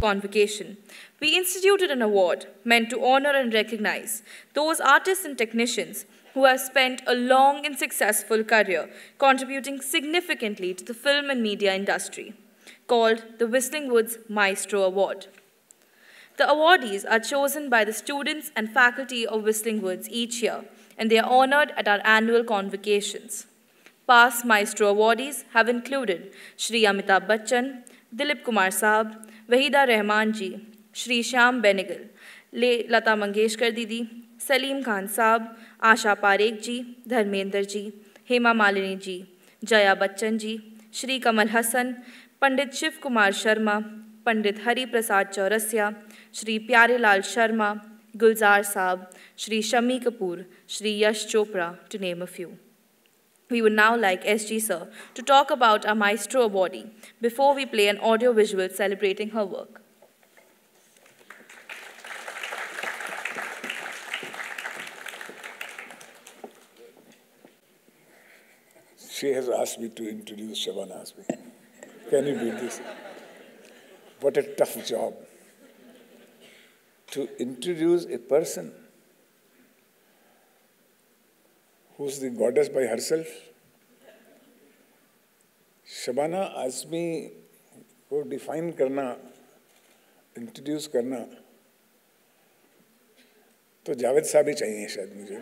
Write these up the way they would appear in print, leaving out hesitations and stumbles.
convocation, we instituted an award meant to honor and recognize those artists and technicians who have spent a long and successful career contributing significantly to the film and media industry, called the Whistling Woods Maestro Award. The awardees are chosen by the students and faculty of Whistling Woods each year, and they are honored at our annual convocations. Past Maestro awardees have included Shri Amitabh Bachchan, Dilip Kumar Saab, Wahida Rahman ji, Shri Shyam Benegal, Lata Mangeshkar Didi, Salim Khan Saab, Asha Parekh ji, Dharmender ji, Hema Malini ji, Jaya Bachchan ji, Shri Kamal Hassan, Pandit Shiv Kumar Sharma, Pandit Hari Prasad Chaurasya, Shri Pyare Lal Sharma, Gulzar Saab, Shri Shami Kapoor, Shri Yash Chopra, to name a few. We would now like SG Sir to talk about our Maestro awardee before we play an audio visual celebrating her work. She has asked me to introduce Shabana Azmi. Can you do this? What a tough job. To introduce a person who's the goddess by herself. Shabana Azmi को define करना, introduce करना, तो जावेद साहब ही चाहिए शायद मुझे.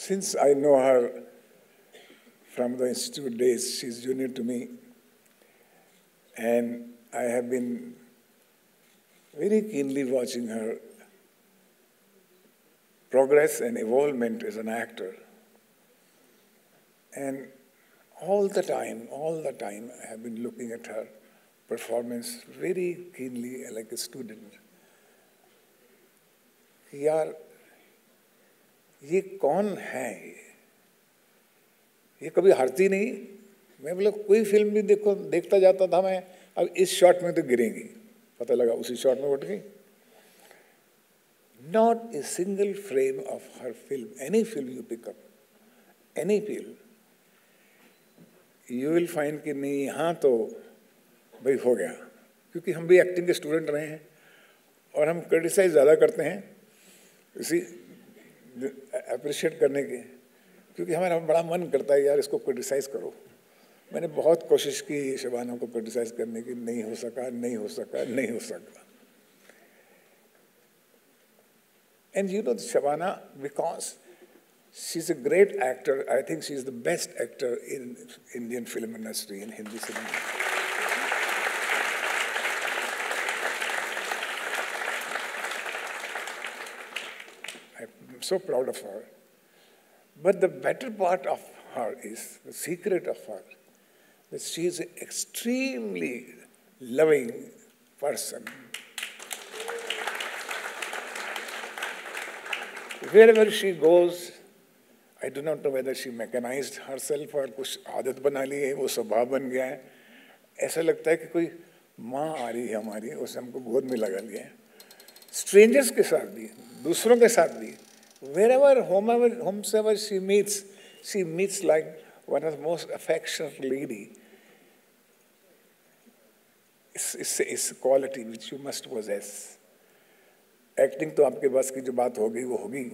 Since I know her from the institute days, she's junior to me, and I have been very keenly watching her progress and evolvement as an actor. And all the time, I have been looking at her performance very keenly like a student. यार ये कौन है? ये कभी हारती नहीं. मैं बोला कोई फिल्म भी देखता जाता था मैं, अब इस शॉट में तो गिरेंगी, पता लगा उसी शॉट में उठ गई. Not a single frame of her film, any film you pick up, any film, you will find कि नहीं यहाँ तो भाई हो गया. क्योंकि हम भी एक्टिंग के स्टूडेंट रहे हैं और हम क्रिटिसाइज ज़्यादा करते हैं इसी अप्रिशिएट करने के, क्योंकि हमारा बड़ा मन करता है यार इसको क्रिटिसाइज करो. मैंने बहुत कोशिश की शबाना को क्रिटिसाइज करने की, नहीं हो सका. And you know Shabana, because she's a great actor, I think she's the best actor in Indian film industry, in Hindi cinema. I'm so proud of her. But the better part of her is, the secret of her, that she is an extremely loving person. Wherever she goes, I do not know whether she mechanized herself or कुछ आदत बना ली है, वो स्वभाव बन गया है. ऐसा लगता है कि कोई माँ आ रही है हमारी, उसे हमको गोद में लगा लिया है. Strangers के साथ भी, दूसरों के साथ भी, wherever, whomsoever she meets like one of the most affectionate lady. It's a quality which you must possess. Acting तो आपके पास की जो बात होगी वो होगी,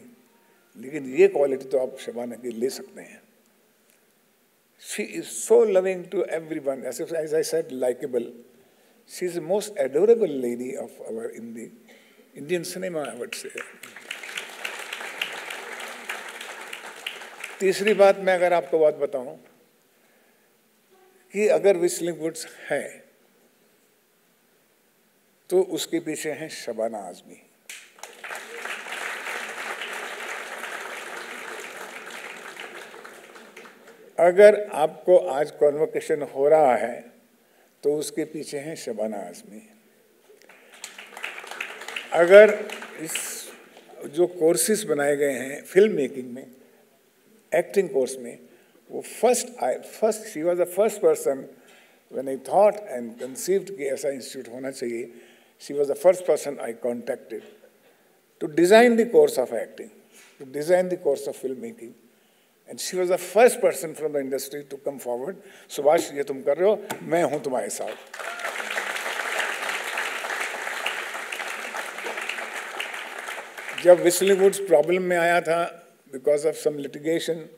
लेकिन ये क्वालिटी तो आप शबाना की ले सकते हैं. She is so loving to everyone, as I said, likable. She is the most adorable lady of our Indian cinema, I would say. तीसरी बात मैं अगर आपको बात बताऊं कि अगर व्हिस्लिंग वुड्स है तो उसके पीछे है शबाना आज़मी. अगर आपको आज कॉन्वोकेशन हो रहा है तो उसके पीछे हैं शबाना आज़मी. अगर इस जो कोर्सेज बनाए गए हैं फिल्म मेकिंग में, एक्टिंग कोर्स में, वो first she was the first person when I thought and conceived कि ऐसा इंस्टीट्यूट होना चाहिए. She was the first person I contacted to design the course of acting. to design the course of filmmaking. And she was the first person from the industry to come forward. Subhash, ये तुम कर रहे हो, मैं हूँ तुम्हारे साथ. जब Whistling Woods problem में आया था, because of some litigation,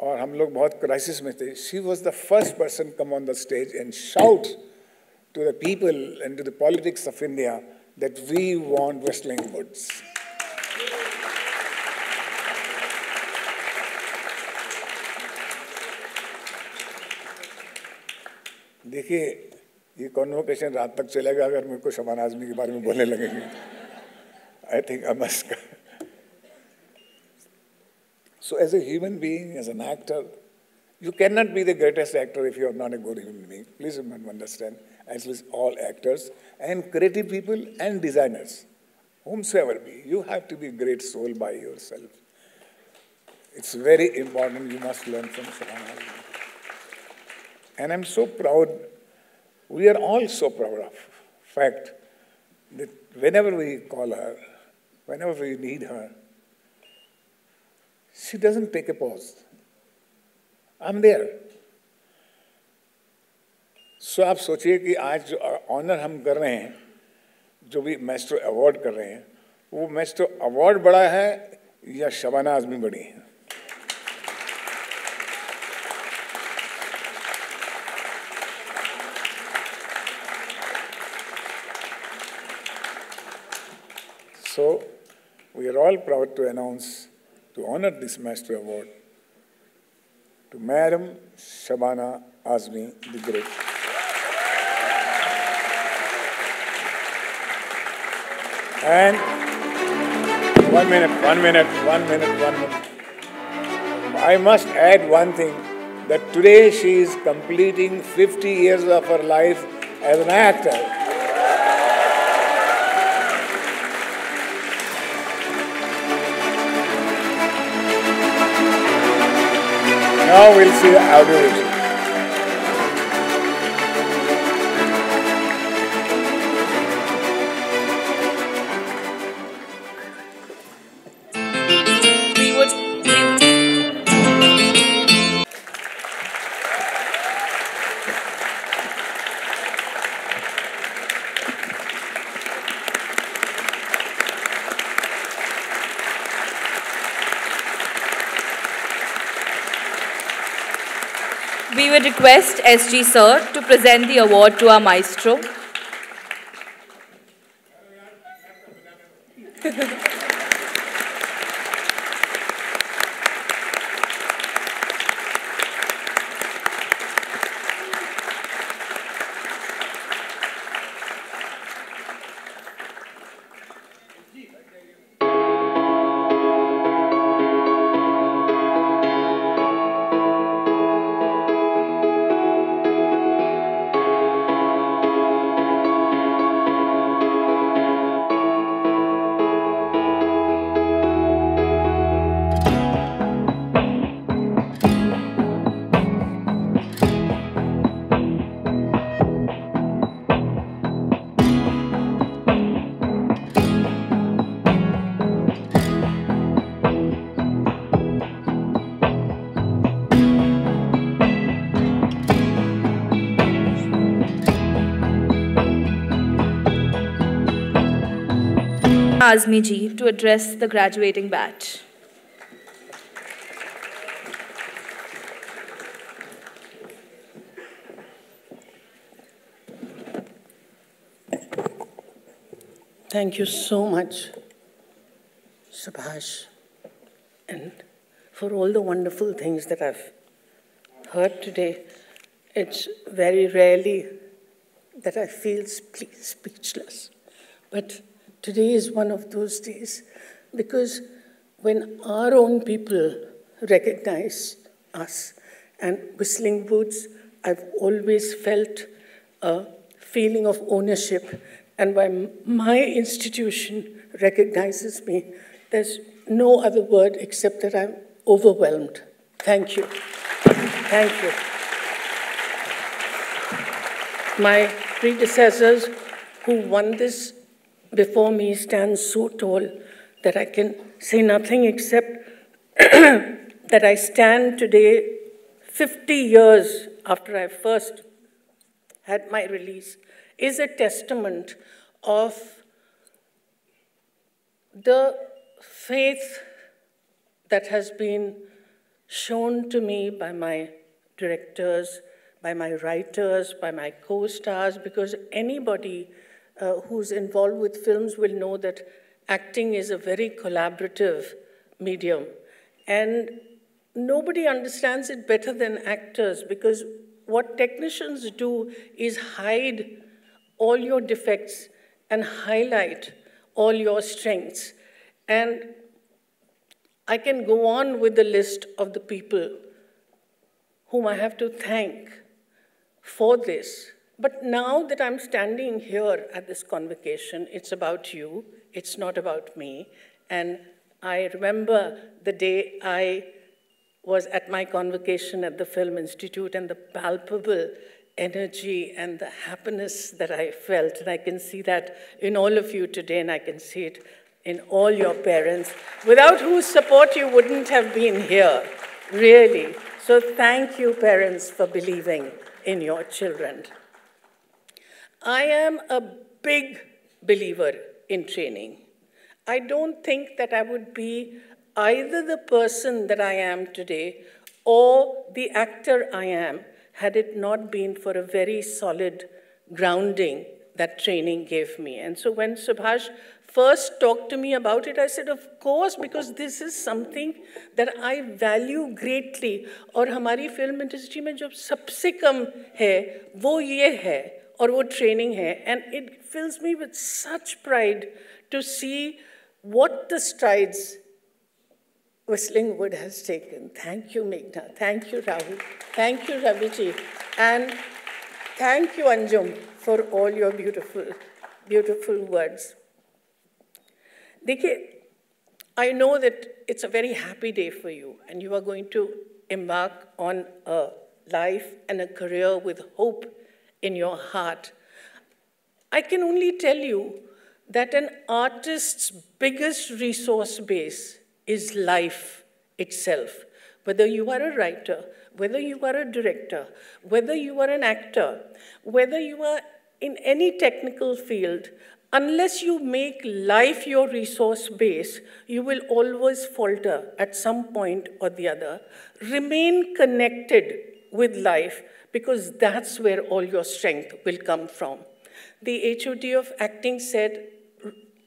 और हम लोग बहुत crisis में थे, she was the first person come on the stage and shout to the people and to the politics of India that we want Whistling Woods. देखिए, ये कॉन्वोकेशन रात तक चलेगा अगर मेरे को शबाना आज़मी के बारे में बोलने लगेंगे. I think I must. So as a human being, as an actor, you cannot be the greatest actor if you are not a good human being. Please understand, at least all actors and creative people and designers, whomsoever be, you have to be a great soul by yourself. It's very important, you must learn from Shabana Azmi. And I'm so proud, we are all so proud of fact that whenever we call her, whenever we need her, she doesn't take a pause. I'm there. So आप सोचिए कि आज जो honour हम कर रहे हैं, जो भी मैस्ट्रो अवार्ड कर रहे हैं, वो मैस्ट्रो अवार्ड बड़ा है या शबाना आज़मी बड़ी है? So, we are all proud to announce, to honor this Master Award, to Madam Shabana Azmi the Great. And one minute. I must add one thing, that today she is completing 50 years of her life as an actor. Now we'll see the audio version. We would request SG Sir to present the award to our maestro. Azmi ji to address the graduating batch. Thank you so much, Subhash, and for all the wonderful things that I've heard today. It's very rarely that I feel speechless, but today is one of those days, because when our own people recognize us, and Whistling Woods, I've always felt a feeling of ownership, and when my institution recognizes me, there's no other word except that I'm overwhelmed. Thank you. Thank you. My predecessors who won this before me stand so tall. that I can say nothing except that I stand today, 50 years after I first had my release, is a testament of the faith that has been shown to me by my directors, by my writers, by my co-stars, because anybody who's involved with films will know that acting is a very collaborative medium. And nobody understands it better than actors, because what technicians do is hide all your defects and highlight all your strengths. And I can go on with the list of the people whom I have to thank for this. But now that I'm standing here at this convocation, it's about you, it's not about me. And I remember the day I was at my convocation at the Film Institute and the palpable energy and the happiness that I felt. And I can see that in all of you today, and I can see it in all your parents, without whose support you wouldn't have been here, really. So thank you, parents, for believing in your children. I am a big believer in training. I don't think that I would be either the person that I am today or the actor I am had it not been for a very solid grounding that training gave me. And so when Subhash first talked to me about it, I said, of course, because this is something that I value greatly. और हमारी film industry में जो सबसे कम है, वो ये है, और वो training है. And it fills me with such pride to see what the strides Whistling Wood has taken. Thank you, Meghna. Thank you, Rahul. Thank you, Raviji. And thank you, Anjum, for all your beautiful, beautiful words. Dekhiye, I know that it's a very happy day for you, and you are going to embark on a life and a career with hope in your heart. I can only tell you that an artist's biggest resource base is life itself. Whether you are a writer, whether you are a director, whether you are an actor, whether you are in any technical field, unless you make life your resource base, you will always falter at some point or the other. Remain connected with life, because that's where all your strength will come from. The HOD of acting said,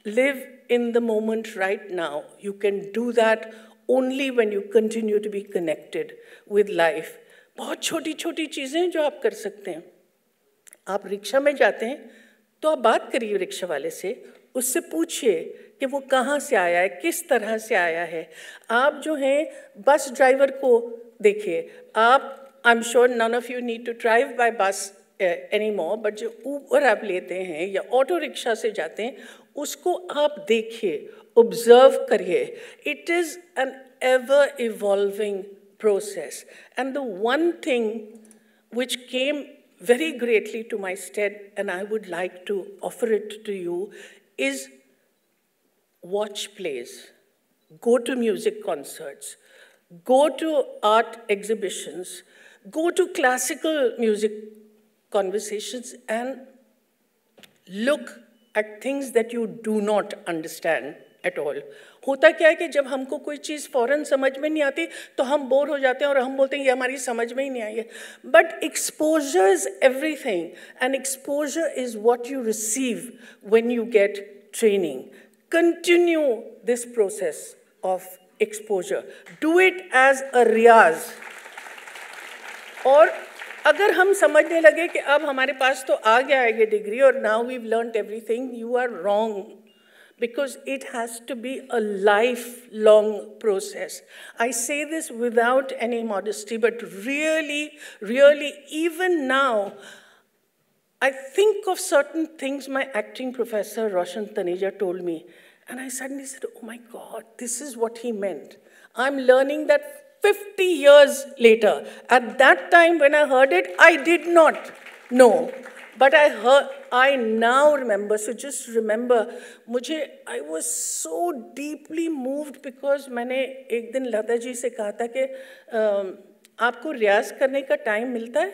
live in the moment right now. You can do that only when you continue to be connected with life. बहुत छोटी-छोटी चीजें जो आप कर सकते हैं. आप rickshaw में जाते हैं, तो आप बात करिए रिक्शा वाले से, उससे पूछिए कि वो कहाँ से आया है, किस तरह से आया है. आप जो हैं बस ड्राइवर को देखिए. आप, I'm sure none of you need to drive by bus anymore, but जो ऊबर आप लेते हैं या ऑटो रिक्शा से जाते हैं, उसको आप देखिए, observe करिए. It is an ever-evolving process. And the one thing which came very greatly to my stead, and I would like to offer it to you, is watch plays, go to music concerts, go to art exhibitions, go to classical music conversations, and look at things that you do not understand at all. होता क्या है कि जब हमको कोई चीज़ फौरन समझ में नहीं आती, तो हम बोर हो जाते हैं और हम बोलते हैं ये हमारी समझ में ही नहीं आई है. But exposure is everything, and exposure is what you receive when you get training. Continue this process of exposure. Do it as a रियाज. और अगर हम समझने लगे कि अब हमारे पास तो आ गया है ये डिग्री और now we've learned everything, you are wrong, because it has to be a lifelong process. I say this without any modesty, but really, really, even now, I think of certain things my acting professor, Roshan Taneja, told me, and I suddenly said, oh my God, this is what he meant. I'm learning that 50 years later. At that time when I heard it, I did not know. But I I now remember, so just remember, I was so deeply moved because मैंने एक दिन लता जी से कहा था कि आपको रियाज करने का टाइम मिलता है?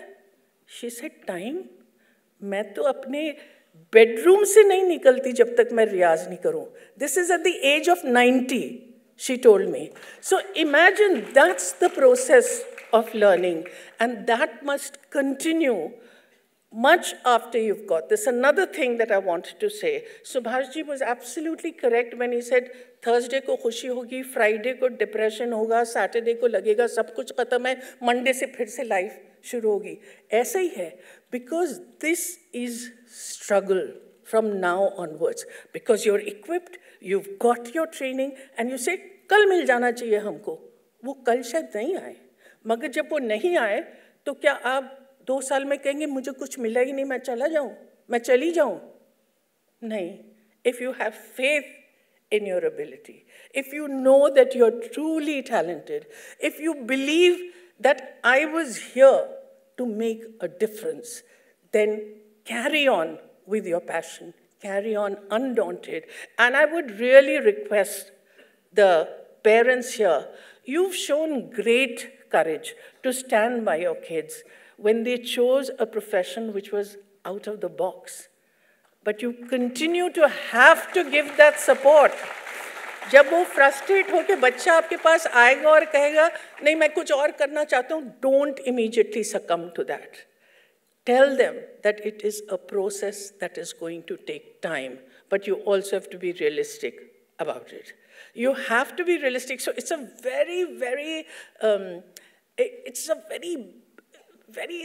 She said, time? मैं तो अपने बेडरूम से नहीं निकलती जब तक मैं रियाज नहीं करूं. This is at the age of 90, she told me. So imagine that's the process of learning, and that must continue much after you've got this. Another thing that I wanted to say, Subhash ji was absolutely correct when he said Thursday को खुशी होगी, Friday को depression होगा, Saturday को लगेगा सब कुछ खत्म है, Monday से फिर से life शुरू होगी. ऐसा ही है, because this is struggle from now onwards, because you're equipped, you've got your training, and you say कल मिल जाना चाहिए हमको. वो कल शायद नहीं आए, मगर जब वो नहीं आए तो क्या आप 2 साल में कहेंगे मुझे कुछ मिला ही नहीं, मैं चला जाऊं, मैं चली जाऊं? नहीं. If you have faith in your ability, if you know that you're truly talented, if you believe that I was here to make a difference, then carry on with your passion, carry on undaunted. And I would really request the parents here, you've shown great courage to stand by your kids when they chose a profession which was out of the box. But you continue to have to give that support. जब वो frustrate हो के बच्चा आपके पास आएगा और कहेगा नहीं मैं कुछ और करना चाहता हूँ, don't immediately succumb to that. Tell them that it is a process that is going to take time, but you also have to be realistic about it. You have to be realistic. So it's a very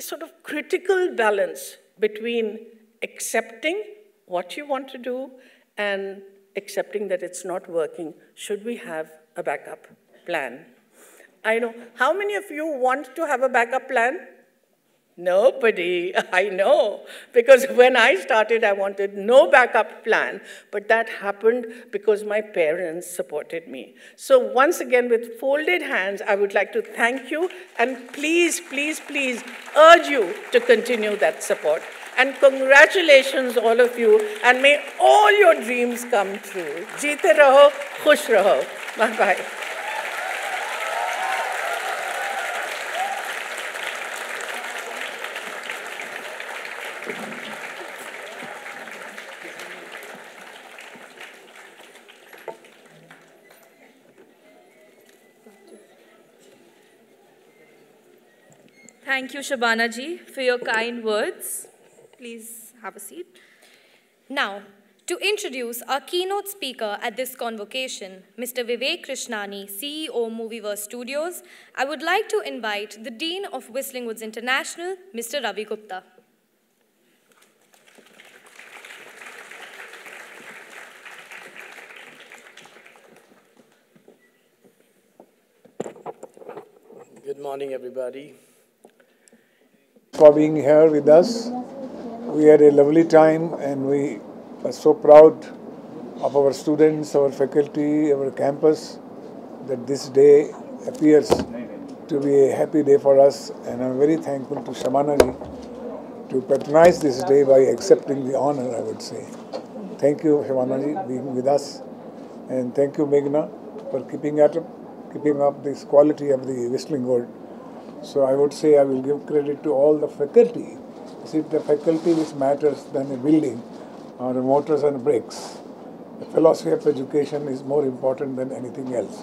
sort of critical balance between accepting what you want to do and accepting that it's not working. Should we have a backup plan? I know. How many of you want to have a backup plan? Nobody, I know. Because when I started, I wanted no backup plan. But that happened because my parents supported me. So once again, with folded hands, I would like to thank you. And please, please, please urge you to continue that support. And congratulations, all of you. And may all your dreams come true. Jeete raho, khush raho. Bye-bye. Thank you, Shabana ji, for your kind words. Please have a seat. Now, to introduce our keynote speaker at this convocation, Mr. Vivek Krishnani, CEO, Movieverse Studios, I would like to invite the Dean of Whistling Woods International, Mr. Ravi Gupta. Good morning, everybody. For being here with us. We had a lovely time and we are so proud of our students, our faculty, our campus, that this day appears to be a happy day for us, and I'm very thankful to Shabana ji to patronize this day by accepting the honor, I would say. Thank you, Shabana ji, being with us, and thank you, Meghna, for keeping up this quality of the Whistling Wood. So I would say I will give credit to all the faculty. It's the faculty which matters than a building or the motors and bricks. The philosophy of education is more important than anything else.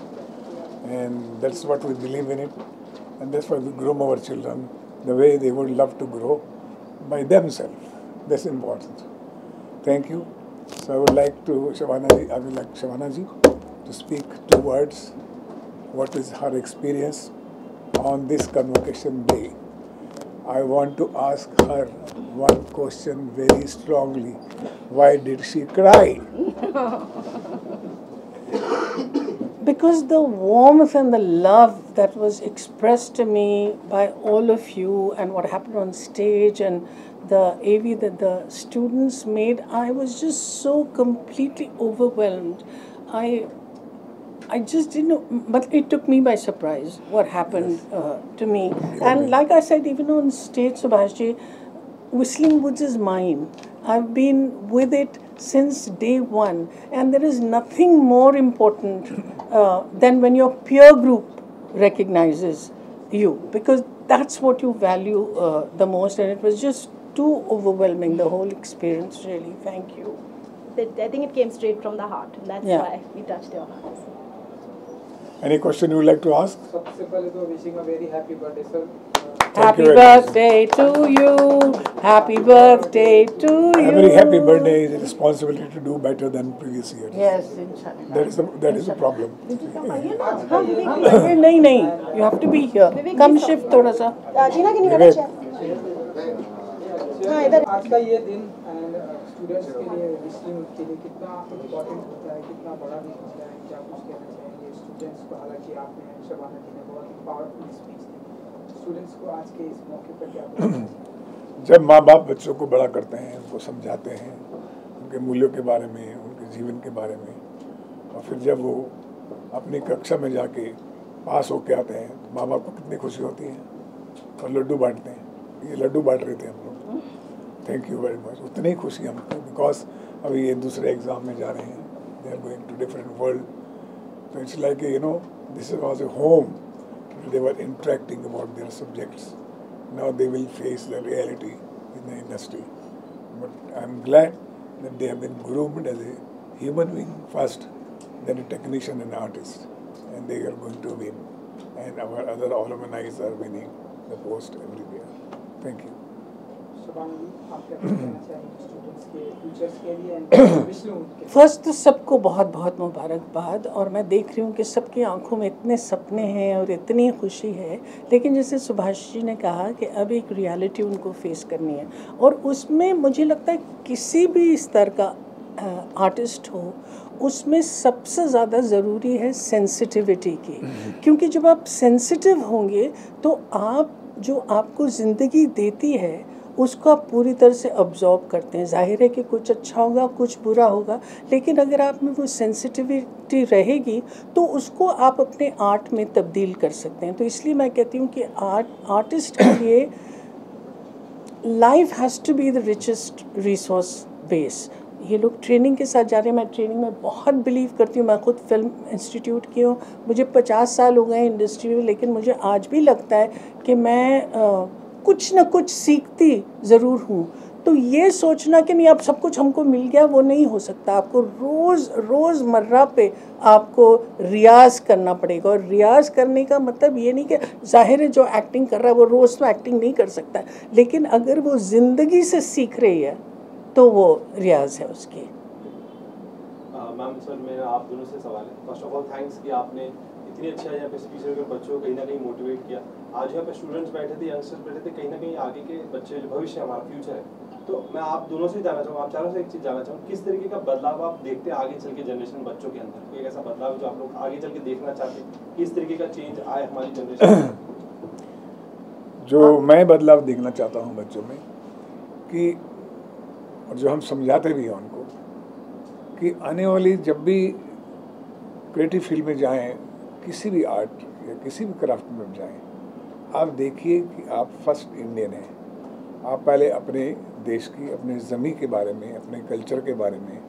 And that's what we believe in it. And that's why we groom our children the way they would love to grow by themselves. That's important. Thank you. So I would like Shabana ji to speak 2 words. What is her experience on this convocation day? I want to ask her one question very strongly. Why did she cry? Because the warmth and the love that was expressed to me by all of you and what happened on stage and the AV that the students made, I was just so completely overwhelmed. I just didn't know, but it took me by surprise what happened to me. And like I said, even on stage, Subhash ji, Whistling Woods is mine. I've been with it since day one, and there is nothing more important than when your peer group recognizes you, because that's what you value the most, and it was just too overwhelming, the whole experience, really. Thank you. I think it came straight from the heart, and that's why we touched your hearts. Any question you would like to ask? सबसे पहले तो wishing a very happy birthday, sir. Happy birthday to you. Happy birthday to you. Every happy birthday is a responsibility to do better than previous years. Yes, inshallah. That is the problem. नहीं, you have to be here. Come shift थोड़ा सा. आज का ये दिन students के लिए whistling के लिए कितना इम्पोर्टेंट होता है, कितना बड़ा दिन होता है, क्या कुछ कहना चाहेंगे स्टूडेंट्स को? हालांकि आपने शबाना जी ने बहुत ही पावरफुल स्पीच दी, स्टूडेंट्स को आज के इस मौके पर क्या? जब माँ बाप बच्चों को बड़ा करते हैं, उनको समझाते हैं उनके मूल्यों के बारे में, उनके जीवन के बारे में, और फिर जब वो अपनी कक्षा में जाके पास होके आते हैं तो माँ बाप को कितनी खुशी होती है, और लड्डू बांटते हैं. ये लड्डू बांट रहे थे हम लोग. Thank you very much. उतनी खुशी हमको, बिकॉज अभी ये दूसरे एग्ज़ाम में जा रहे हैं, they are going to different world. तो it's like this was a home. They were interacting about their subjects. Now they will face the reality in the industry. But I'm glad that they have been groomed as a human being first, then a technician and artist, and they are going to win. And our other alumni are winning the post everywhere. Thank you. Shabana ji, आप क्या कहना चाहेंगे students के, teachers के लिए and whistling के लिए? First तो सबको बहुत बहुत मुबारकबाद. और मैं देख रही हूँ कि सबकी आंखों में इतने सपने हैं और इतनी खुशी है, लेकिन जैसे सुभाष जी ने कहा कि अब एक रियलिटी उनको फेस करनी है, और उसमें मुझे लगता है किसी भी स्तर का आर्टिस्ट हो, उसमें सबसे ज़्यादा ज़रूरी है सेंसिटिविटी की. क्योंकि जब आप सेंसिटिव होंगे तो आप जो आपको ज़िंदगी देती है उसको आप पूरी तरह से अब्जॉर्ब करते हैं. जाहिर है कि कुछ अच्छा होगा, कुछ बुरा होगा, लेकिन अगर आप में वो सेंसिटिविटी रहेगी तो उसको आप अपने आर्ट में तब्दील कर सकते हैं. तो इसलिए मैं कहती हूँ कि आर्टिस्ट के लिए life has to be the richest resource base. ये लोग ट्रेनिंग के साथ जा रहे हैं. मैं ट्रेनिंग में बहुत बिलीव करती हूँ. मैं खुद फिल्म इंस्टीट्यूट की हूँ, मुझे 50 साल हो गए इंडस्ट्री में, लेकिन मुझे आज भी लगता है कि मैं कुछ ना कुछ सीखती ज़रूर हूँ. तो ये सोचना कि नहीं अब सब कुछ हमको मिल गया, वो नहीं हो सकता. आपको रोज़मर्रा पे आपको रियाज़ करना पड़ेगा. और रियाज़ करने का मतलब ये नहीं कि ज़ाहिर है जो एक्टिंग कर रहा है वो रोज़ तो एक्टिंग नहीं कर सकता, लेकिन अगर वो ज़िंदगी से सीख रही है तो वो रियाज़ है उसकी. मैम सर, मेरा आप दोनों से सवाल है. फर्स्ट ऑफ ऑल थैंक्स कि आपने इतनी अच्छा यहाँ पे स्पीच देकर बच्चों को कहीं ना कहीं मोटिवेट किया. आज यहाँ पे स्टूडेंट्स बैठे थे, यंगस्टर्स बैठे थे, कहीं ना कहीं आगे के बच्चे जो भविष्य हमारा फ्यूचर है. तो मैं आप दोनों से जानना चाहूँगा, आप चारों से एक चीज़ जानना चाहूँ, किस तरीके का बदलाव आप देखते हैं आगे चल के जनरेशन बच्चों के अंदर? कोई ऐसा बदलाव जो आप लोग आगे चल के देखना चाहते हैं, किस तरीके का चेंज आए हमारी जनरेशन? जो मैं बदलाव देखना चाहता हूँ बच्चों में, कि और जो हम समझाते भी हैं उनको, कि आने वाली जब भी क्रिएटिव फील्ड में जाएं, किसी भी आर्ट या किसी भी क्राफ्ट में जाएं, आप देखिए कि आप फर्स्ट इंडियन हैं. आप पहले अपने देश की, अपने ज़मीन के बारे में, अपने कल्चर के बारे में,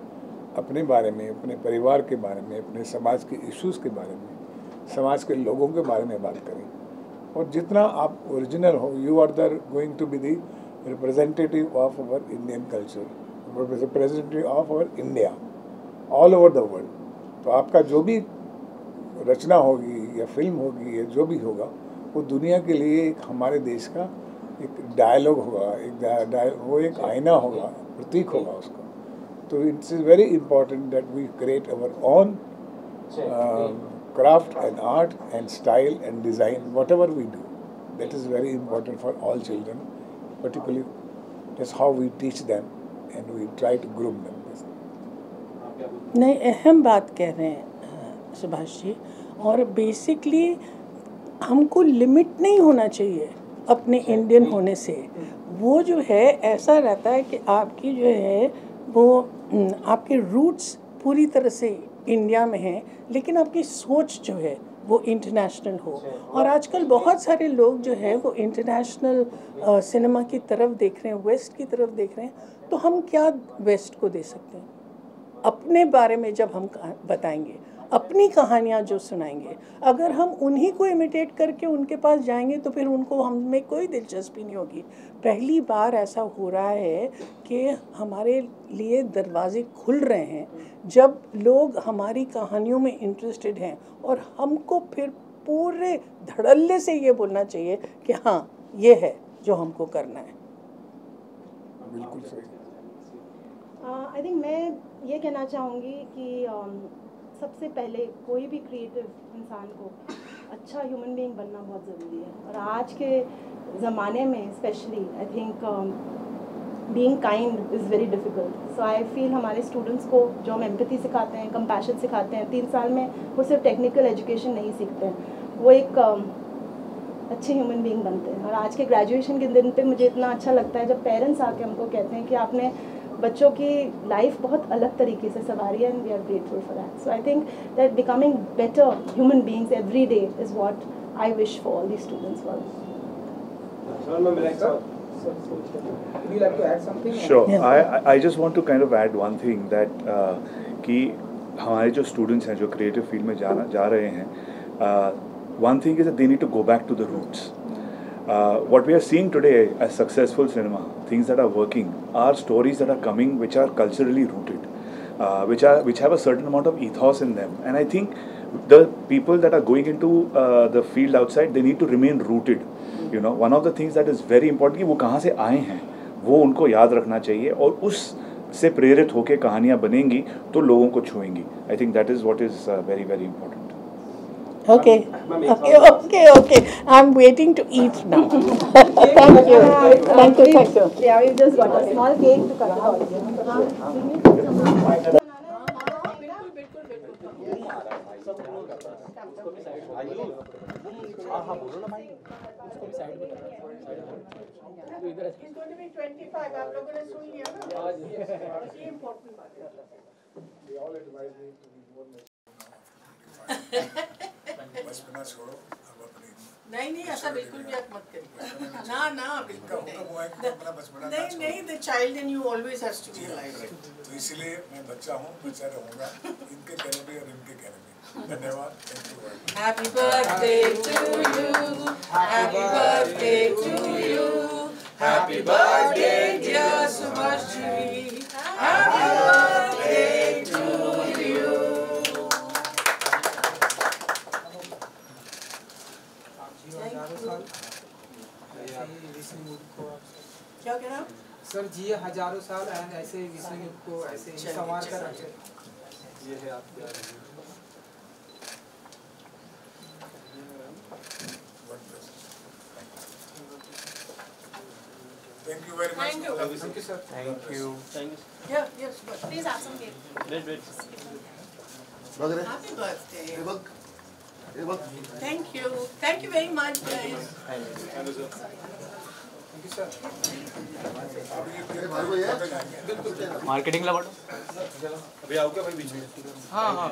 अपने बारे में, अपने परिवार के बारे में, अपने समाज के इश्यूज़ के बारे में, समाज के लोगों के बारे में बात करें. और जितना आप ओरिजिनल हो, you are the going to be the representative of our Indian culture, representative of our India, all over the world. तो आपका जो भी रचना होगी या फिल्म होगी या जो भी होगा, वो दुनिया के लिए एक हमारे देश का एक डायलॉग होगा, वो एक आईना होगा, प्रतीक होगा उसका. तो it's is very important that we create our own craft and art and style and design, whatever we do. That is very important for all children. Particularly, that's how we teach them and we try to groom them. नहीं, अहम बात कह रहे हैं सुभाष जी. और basically हमको limit नहीं होना चाहिए अपने इंडियन होने से. वो जो है ऐसा रहता है कि आपकी जो है वो आपके रूट्स पूरी तरह से इंडिया में हैं, लेकिन आपकी सोच जो है वो इंटरनेशनल हो। और आजकल बहुत सारे लोग जो है वो इंटरनेशनल सिनेमा की तरफ देख रहे हैं, वेस्ट की तरफ देख रहे हैं। तो हम क्या वेस्ट को दे सकते हैं? अपने बारे में जब हम बताएंगे, अपनी कहानियाँ जो सुनाएंगे, अगर हम उन्हीं को इमिटेट करके उनके पास जाएंगे तो फिर उनको हमें कोई दिलचस्पी नहीं होगी। पहली बार ऐसा हो रहा है कि हमारे लिए दरवाजे खुल रहे हैं जब लोग हमारी कहानियों में इंटरेस्टेड हैं, और हमको फिर पूरे धड़ल्ले से ये बोलना चाहिए कि हाँ ये है जो हमको करना है। बिल्कुल सही। आई थिंक मैं ये कहना चाहूँगी कि सबसे पहले कोई भी क्रिएटिव इंसान को अच्छा ह्यूमन बीइंग बनना बहुत ज़रूरी है, और आज के ज़माने में specially I think being kind is very difficult. So I feel हमारे स्टूडेंट्स को जो हम एम्पैथी सिखाते हैं, कंपैशन सिखाते हैं, 3 साल में वो सिर्फ टेक्निकल एजुकेशन नहीं सीखते हैं, वो एक अच्छे ह्यूमन बीइंग बनते हैं। और आज के ग्रेजुएशन के दिन पे मुझे इतना अच्छा लगता है जब पेरेंट्स आके हमको कहते हैं कि आपने बच्चों की लाइफ बहुत अलग तरीके से संवारी है, and we are grateful for that. So I think that becoming better human beings every day is what I wish for all the students for. Would you like to add something? Sure. I just want to kind of add one thing that कि हमारे जो students हैं जो creative field में जा रहे हैं, one thing is that they need to go back to the roots. What we are seeing today as successful cinema, things that are working, are stories that are coming which are culturally rooted, which have a certain amount of ethos in them. And I think the people that are going into the field outside, they need to remain rooted. You know, one of the things that is very important कि वो कहाँ से आए हैं वो उनको याद रखना चाहिए, और उस से प्रेरित होकर कहानियाँ बनेंगी तो लोगों को छुएंगी. I think that is what is very very important. Okay. Okay. I'm waiting to eat now. Thank you. Yeah, we just got a small cake to cut it out. बचपना छोड़ो, अब अपनी नहीं ऐसा बिल्कुल भी आप मत करिए। ना बिल्कुल नहीं। The child in you always has to be alive. तो इसलिए मैं बच्चा हूँ, बच्चा रहूँगा, इनके कहने पे और इनके कहने पे। धन्यवाद। Happy birthday to you. Happy birthday to you. Happy birthday dear Subhashji. Happy birthday to you. क्या कह रहा हूँ सर? जिए हजारों साल एंड ऐसे विष्णु को ऐसे संवार कर रखे। ये है आपके Thank you very much. Thank you, sir. Thank you. Yeah, yes, but Please have some cake. happy birthday. Thank you very much, guys. Thank you, sir. Marketing ला बाटो अभी आओगे भाई बीच में. हाँ